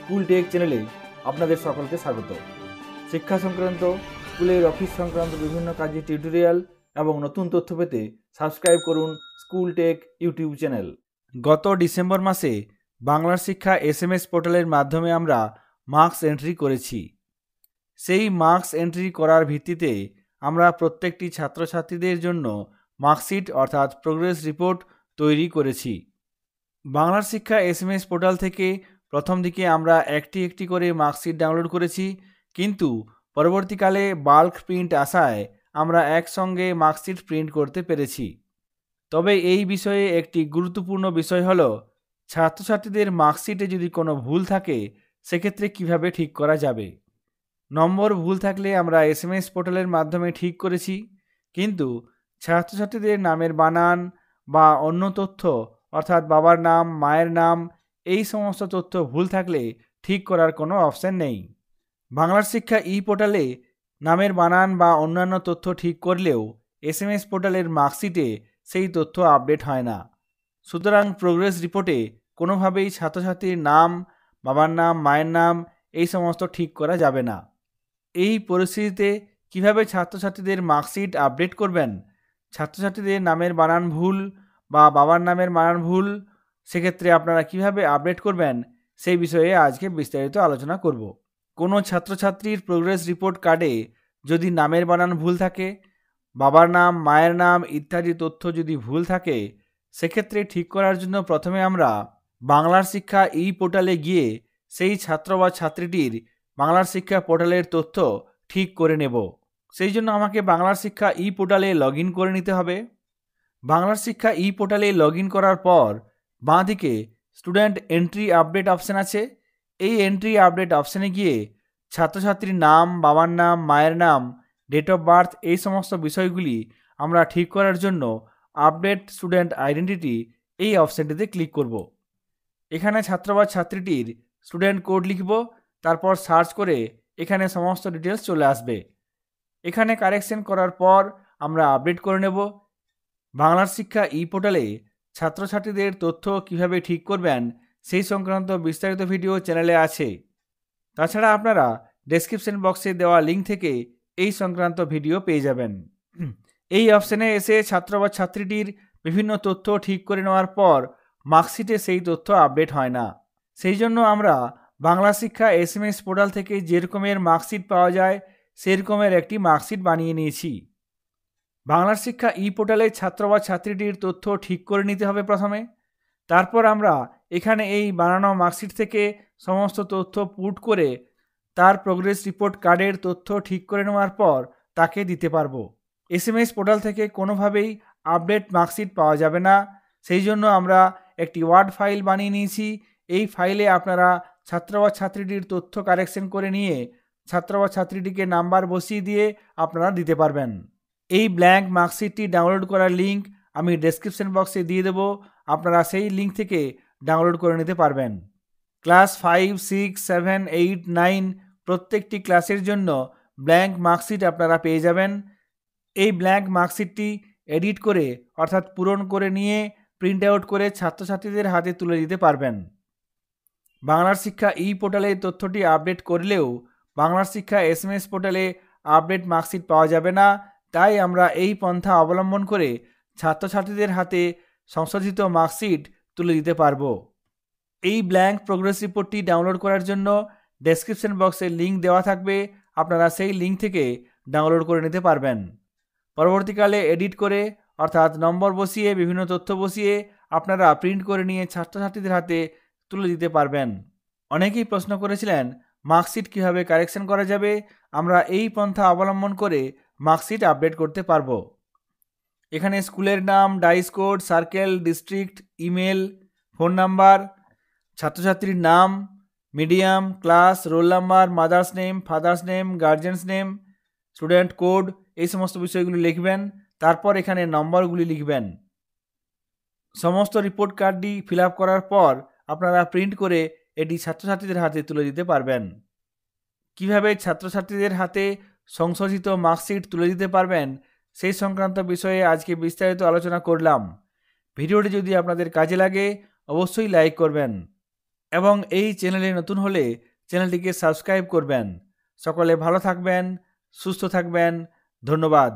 School take চ্যানেলে আপনাদের সকলকে স্বাগত। শিক্ষা সংক্রান্ত, স্কুলের অফিস সংক্রান্ত বিভিন্ন কাজের টিউটোরিয়াল এবং নতুন তথ্য পেতে সাবস্ক্রাইব করুন স্কুল টেক ইউটিউব চ্যানেল। গত ডিসেম্বর মাসে বাংলার শিক্ষা SMS পোর্টালের মাধ্যমে আমরা মার্কস এন্ট্রি করেছি। সেই মার্কস এন্ট্রি করার ভিত্তিতে আমরা প্রত্যেকটি ছাত্রছাত্রীদের জন্য মার্কশিট অর্থাৎ প্রোগ্রেস রিপোর্ট তৈরি করেছি। বাংলার শিক্ষা SMS পোর্টাল থেকে প্রথম দিকে আমরা একটি একটি করে মার্কশিট ডাউনলোড করেছি, কিন্তু পরবর্তীকালে বাল্ক প্রিন্ট আসায় আমরা একসঙ্গে মার্কশিট প্রিন্ট করতে পেরেছি। তবে এই বিষয়ে একটি গুরুত্বপূর্ণ বিষয় হলো, ছাত্রছাত্রীদের মার্কশিটে যদি কোনো ভুল থাকে সেক্ষেত্রে কিভাবে ঠিক করা যাবে। নম্বর ভুল থাকলে আমরা SMS পোর্টালের মাধ্যমে ঠিক করেছি, কিন্তু ছাত্রছাত্রীদের নামের বানান বা অন্য তথ্য অর্থাৎ বাবার নাম, মায়ের নাম, এই সমস্ত তথ্য ভুল থাকলে ঠিক করার কোনো অপশান নেই। বাংলার শিক্ষা পোর্টালে নামের বানান বা অন্যান্য তথ্য ঠিক করলেও SMS পোর্টালের মার্কশিটে সেই তথ্য আপডেট হয় না। সুতরাং প্রোগ্রেস রিপোর্টে কোনোভাবেই ছাত্রছাত্রীর নাম, বাবার নাম, মায়ের নাম এই সমস্ত ঠিক করা যাবে না। এই পরিস্থিতিতে কিভাবে ছাত্রছাত্রীদের মার্কশিট আপডেট করবেন, ছাত্রছাত্রীদের নামের বানান ভুল বা বাবার নামের বানান ভুল, সেক্ষেত্রে আপনারা কিভাবে আপডেট করবেন সেই বিষয়ে আজকে বিস্তারিত আলোচনা করব। কোনো ছাত্রছাত্রীর প্রোগ্রেস রিপোর্ট কার্ডে যদি নামের বানান ভুল থাকে, বাবার নাম, মায়ের নাম ইত্যাদি তথ্য যদি ভুল থাকে, সেক্ষেত্রে ঠিক করার জন্য প্রথমে আমরা বাংলার শিক্ষা পোর্টালে গিয়ে সেই ছাত্র বা ছাত্রীটির বাংলার শিক্ষা পোর্টালের তথ্য ঠিক করে নেব। সেই জন্য আমাকে বাংলার শিক্ষা পোর্টালে লগ ইন করে নিতে হবে। বাংলার শিক্ষা পোর্টালে লগ ইন করার পর বাঁ দিকে স্টুডেন্ট এন্ট্রি আপডেট অপশান আছে। এই এন্ট্রি আপডেট অপশানে গিয়ে ছাত্রছাত্রীর নাম, বাবার নাম, মায়ের নাম, ডেট অফ বার্থ এই সমস্ত বিষয়গুলি আমরা ঠিক করার জন্য আপডেট স্টুডেন্ট আইডেন্টিটি এই অপশানটিতে ক্লিক করব। এখানে ছাত্র বা ছাত্রীটির স্টুডেন্ট কোড লিখব, তারপর সার্চ করে এখানে সমস্ত ডিটেলস চলে আসবে। এখানে কারেকশন করার পর আমরা আপডেট করে নেব। বাংলার শিক্ষা পোর্টালে ছাত্রছাত্রীদের তথ্য কিভাবে ঠিক করবেন সেই সংক্রান্ত বিস্তারিত ভিডিও চ্যানেলে আছে। তাছাড়া আপনারা ডেসক্রিপশন বক্সে দেওয়া লিঙ্ক থেকে এই সংক্রান্ত ভিডিও পেয়ে যাবেন। এই অপশানে এসে ছাত্র বা ছাত্রীটির বিভিন্ন তথ্য ঠিক করে নেওয়ার পর মার্কশিটে সেই তথ্য আপডেট হয় না। সেই জন্য আমরা বাংলা শিক্ষা SMS পোর্টাল থেকে যেরকমের মার্কশিট পাওয়া যায় সেরকমের একটি মার্কশিট বানিয়ে নিয়েছি। বাংলার শিক্ষা পোর্টালে ছাত্র বা ছাত্রীটির তথ্য ঠিক করে নিতে হবে প্রথমে। তারপর আমরা এখানে এই বানানো মার্কশিট থেকে সমস্ত তথ্য পুট করে তার প্রোগ্রেস রিপোর্ট কার্ডের তথ্য ঠিক করে নেওয়ার পর তাকে দিতে পারবো। SMS পোর্টাল থেকে কোনোভাবেই আপডেট মার্কশিট পাওয়া যাবে না। সেই জন্য আমরা একটি ওয়ার্ড ফাইল বানিয়ে নিয়েছি। এই ফাইলে আপনারা ছাত্র বা ছাত্রীটির তথ্য কারেকশন করে নিয়ে ছাত্র বা ছাত্রীটিকে নাম্বার বসিয়ে দিয়ে আপনারা দিতে পারবেন। এই ব্ল্যাঙ্ক মার্কশিটটি ডাউনলোড করার লিঙ্ক আমি ডেসক্রিপশন বক্সে দিয়ে দেবো, আপনারা সেই লিঙ্ক থেকে ডাউনলোড করে নিতে পারবেন। ক্লাস 5, 6, 7, 8, 9 প্রত্যেকটি ক্লাসের জন্য ব্ল্যাঙ্ক মার্কশিট আপনারা পেয়ে যাবেন। এই ব্ল্যাঙ্ক মার্কশিটটি এডিট করে অর্থাৎ পূরণ করে নিয়ে প্রিন্ট আউট করে ছাত্রছাত্রীদের হাতে তুলে দিতে পারবেন। বাংলার শিক্ষা পোর্টালে তথ্যটি আপডেট করলেও বাংলার শিক্ষা SMS পোর্টালে আপডেট মার্কশিট পাওয়া যাবে না। তাই আমরা এই পন্থা অবলম্বন করে ছাত্রছাত্রীদের হাতে সংশোধিত মার্কশিট তুলে দিতে পারব। এই ব্ল্যাঙ্ক প্রোগ্রেস রিপোর্টটি ডাউনলোড করার জন্য ডেসক্রিপশন বক্সে লিঙ্ক দেওয়া থাকবে, আপনারা সেই লিঙ্ক থেকে ডাউনলোড করে নিতে পারবেন। পরবর্তীকালে এডিট করে অর্থাৎ নম্বর বসিয়ে বিভিন্ন তথ্য বসিয়ে আপনারা প্রিন্ট করে নিয়ে ছাত্রছাত্রীদের হাতে তুলে দিতে পারবেন। অনেকেই প্রশ্ন করেছিলেন মার্কশিট কীভাবে কারেকশন করা যাবে। আমরা এই পন্থা অবলম্বন করে মার্কশিট আপডেট করতে পারবো। এখানে স্কুলের নাম, DISE code, circle, district, email, phone number, ছাত্রছাত্রীর নাম, medium, class, roll number, mother's name, father's name, guardian's name, student code এই সমস্ত বিষয়গুলি লিখবেন। তারপর এখানে নম্বরগুলি লিখবেন। সমস্ত রিপোর্ট কার্ডটি ফিল আপ করার পর আপনারা প্রিন্ট করে এটি ছাত্রছাত্রীদের হাতে তুলে দিতে পারবেন। কিভাবে ছাত্রছাত্রীদের হাতে সংশোধিত মার্কশিট তুলে দিতে পারবেন সেই সংক্রান্ত বিষয়ে আজকে বিস্তারিত আলোচনা করলাম। ভিডিওটি যদি আপনাদের কাজে লাগে অবশ্যই লাইক করবেন এবং এই চ্যানেলে নতুন হলে চ্যানেলটিকে সাবস্ক্রাইব করবেন। সকলে ভালো থাকবেন, সুস্থ থাকবেন। ধন্যবাদ।